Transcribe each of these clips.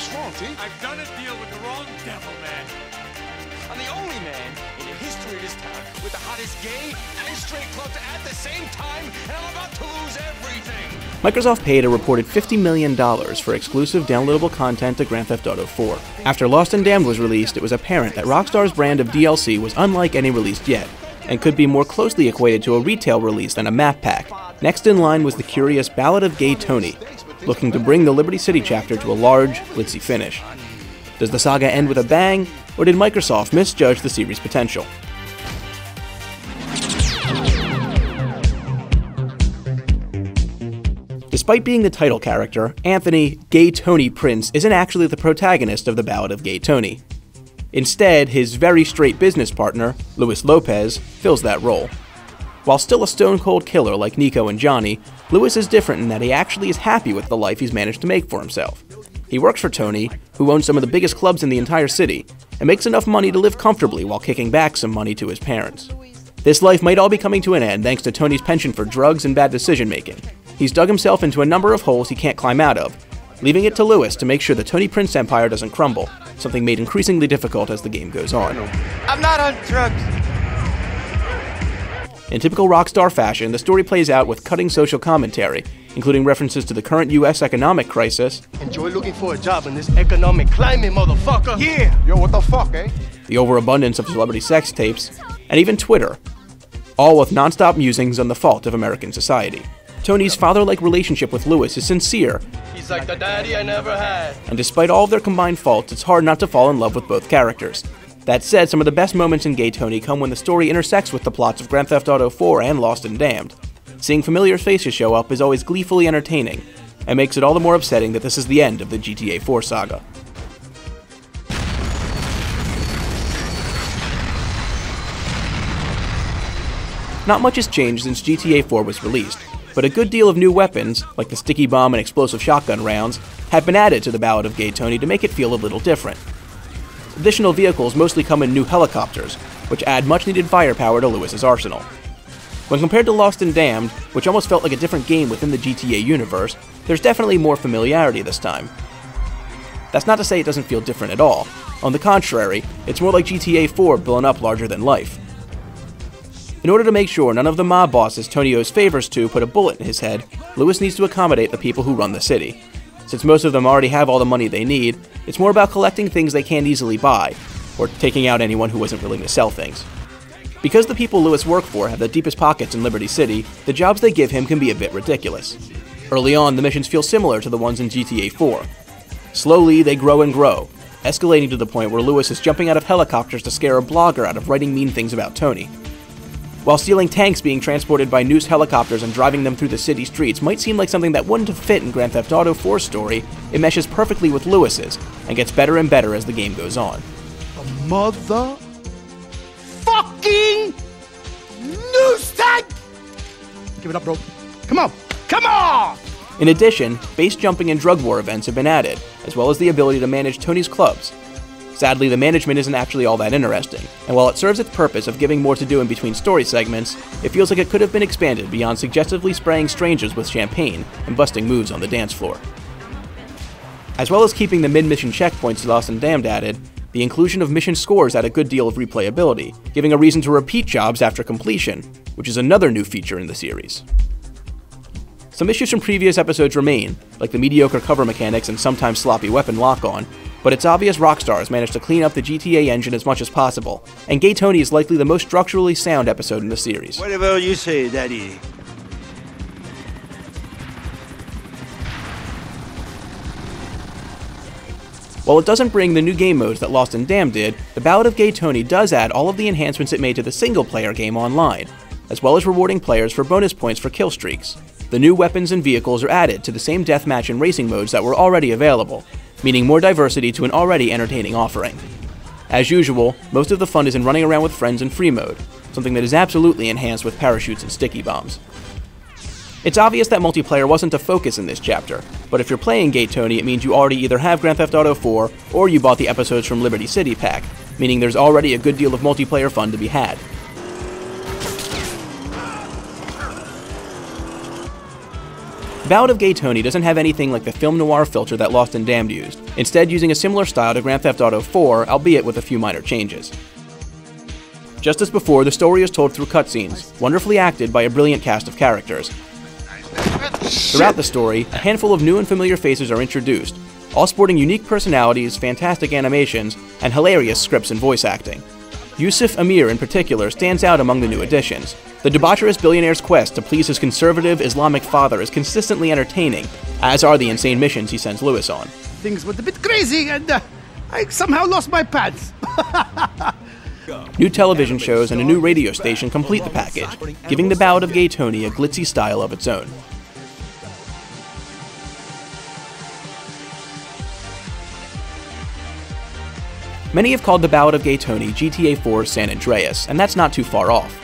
What's wrong, T? I've done a deal with the wrong devil, man. I'm the only man in the history of this town with the hottest gay and straight clubs at the same time, and I'm about to lose everything. Microsoft paid a reported $50 million for exclusive downloadable content to Grand Theft Auto 4. After Lost and Damned was released, it was apparent that Rockstar's brand of DLC was unlike any released yet, and could be more closely equated to a retail release than a map pack. Next in line was the curious Ballad of Gay Tony, looking to bring the Liberty City chapter to a large, glitzy finish. Does the saga end with a bang, or did Microsoft misjudge the series' potential? Despite being the title character, Anthony Gay Tony Prince isn't actually the protagonist of the Ballad of Gay Tony. Instead, his very straight business partner, Luis Lopez, fills that role. While still a stone-cold killer like Nico and Johnny, Luis is different in that he actually is happy with the life he's managed to make for himself. He works for Tony, who owns some of the biggest clubs in the entire city, and makes enough money to live comfortably while kicking back some money to his parents. This life might all be coming to an end thanks to Tony's penchant for drugs and bad decision-making. He's dug himself into a number of holes he can't climb out of, leaving it to Luis to make sure the Tony Prince empire doesn't crumble, something made increasingly difficult as the game goes on. I'm not on drugs. In typical Rockstar fashion, the story plays out with cutting social commentary, including references to the current US economic crisis, enjoy looking for a job in this economic climate, motherfucker! Yeah! Yo, what the fuck, eh? the overabundance of celebrity sex tapes, and even Twitter, all with non-stop musings on the fault of American society. Tony's father-like relationship with Luis is sincere. He's like the daddy I never had. And despite all of their combined faults, it's hard not to fall in love with both characters. That said, some of the best moments in Gay Tony come when the story intersects with the plots of Grand Theft Auto 4 and Lost and Damned. Seeing familiar faces show up is always gleefully entertaining, and makes it all the more upsetting that this is the end of the GTA 4 saga. Not much has changed since GTA 4 was released, but a good deal of new weapons, like the sticky bomb and explosive shotgun rounds, have been added to the Ballad of Gay Tony to make it feel a little different. Additional vehicles mostly come in new helicopters, which add much-needed firepower to Lewis's arsenal. When compared to Lost and Damned, which almost felt like a different game within the GTA universe, there's definitely more familiarity this time. That's not to say it doesn't feel different at all. On the contrary, it's more like GTA 4 blown up larger than life. In order to make sure none of the mob bosses Tony owes favors to put a bullet in his head, Luis needs to accommodate the people who run the city. Since most of them already have all the money they need, it's more about collecting things they can't easily buy, or taking out anyone who isn't willing to sell things. Because the people Luis works for have the deepest pockets in Liberty City, the jobs they give him can be a bit ridiculous. Early on, the missions feel similar to the ones in GTA 4. Slowly, they grow and grow, escalating to the point where Luis is jumping out of helicopters to scare a blogger out of writing mean things about Tony. While stealing tanks being transported by news helicopters and driving them through the city streets might seem like something that wouldn't have fit in Grand Theft Auto 4's story, it meshes perfectly with Luis's, and gets better and better as the game goes on. A mother fucking news tank! Give it up, bro. Come on! Come on! In addition, base jumping and drug war events have been added, as well as the ability to manage Tony's clubs. Sadly, the management isn't actually all that interesting, and while it serves its purpose of giving more to do in between story segments, it feels like it could have been expanded beyond suggestively spraying strangers with champagne and busting moves on the dance floor. As well as keeping the mid-mission checkpoints Lost and Damned added, the inclusion of mission scores add a good deal of replayability, giving a reason to repeat jobs after completion, which is another new feature in the series. Some issues from previous episodes remain, like the mediocre cover mechanics and sometimes sloppy weapon lock-on, but it's obvious Rockstar has managed to clean up the GTA engine as much as possible, and Gay Tony is likely the most structurally sound episode in the series. Whatever you say, Daddy. While it doesn't bring the new game modes that Lost and Damned did, the Ballad of Gay Tony does add all of the enhancements it made to the single-player game online, as well as rewarding players for bonus points for kill streaks. The new weapons and vehicles are added to the same deathmatch and racing modes that were already available, meaning more diversity to an already entertaining offering. As usual, most of the fun is in running around with friends in free mode, something that is absolutely enhanced with parachutes and sticky bombs. It's obvious that multiplayer wasn't a focus in this chapter, but if you're playing Gay Tony, it means you already either have Grand Theft Auto 4 or you bought the episodes from Liberty City pack, meaning there's already a good deal of multiplayer fun to be had. Ballad of Gay Tony doesn't have anything like the film noir filter that Lost and Damned used, instead using a similar style to Grand Theft Auto 4, albeit with a few minor changes. Just as before, the story is told through cutscenes, wonderfully acted by a brilliant cast of characters. Throughout the story, a handful of new and familiar faces are introduced, all sporting unique personalities, fantastic animations, and hilarious scripts and voice acting. Yusuf Amir in particular stands out among the new additions. The debaucherous billionaire's quest to please his conservative Islamic father is consistently entertaining, as are the insane missions he sends Lewis on. Things went a bit crazy and I somehow lost my pants. New television shows and a new radio station complete the package, giving the Ballad of Gay Tony a glitzy style of its own. Many have called the Ballad of Gay Tony GTA 4's San Andreas, and that's not too far off.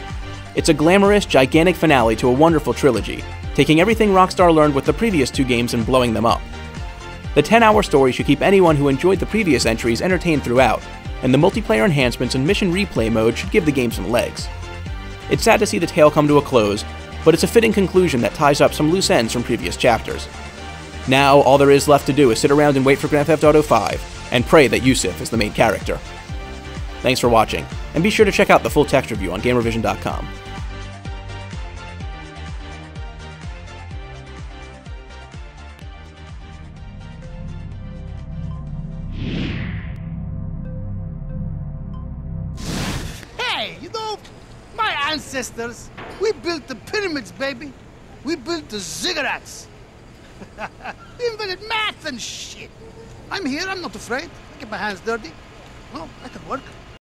It's a glamorous, gigantic finale to a wonderful trilogy, taking everything Rockstar learned with the previous two games and blowing them up. The 10-hour story should keep anyone who enjoyed the previous entries entertained throughout, and the multiplayer enhancements and mission replay mode should give the game some legs. It's sad to see the tale come to a close, but it's a fitting conclusion that ties up some loose ends from previous chapters. Now, all there is left to do is sit around and wait for Grand Theft Auto 5, and pray that Yusuf is the main character. Thanks for watching, and be sure to check out the full text review on Gamervision.com. Hey, you know, my ancestors, we built the pyramids, baby. We built the ziggurats. We invented math and shit. I'm here, I'm not afraid. I get my hands dirty. No, I can work.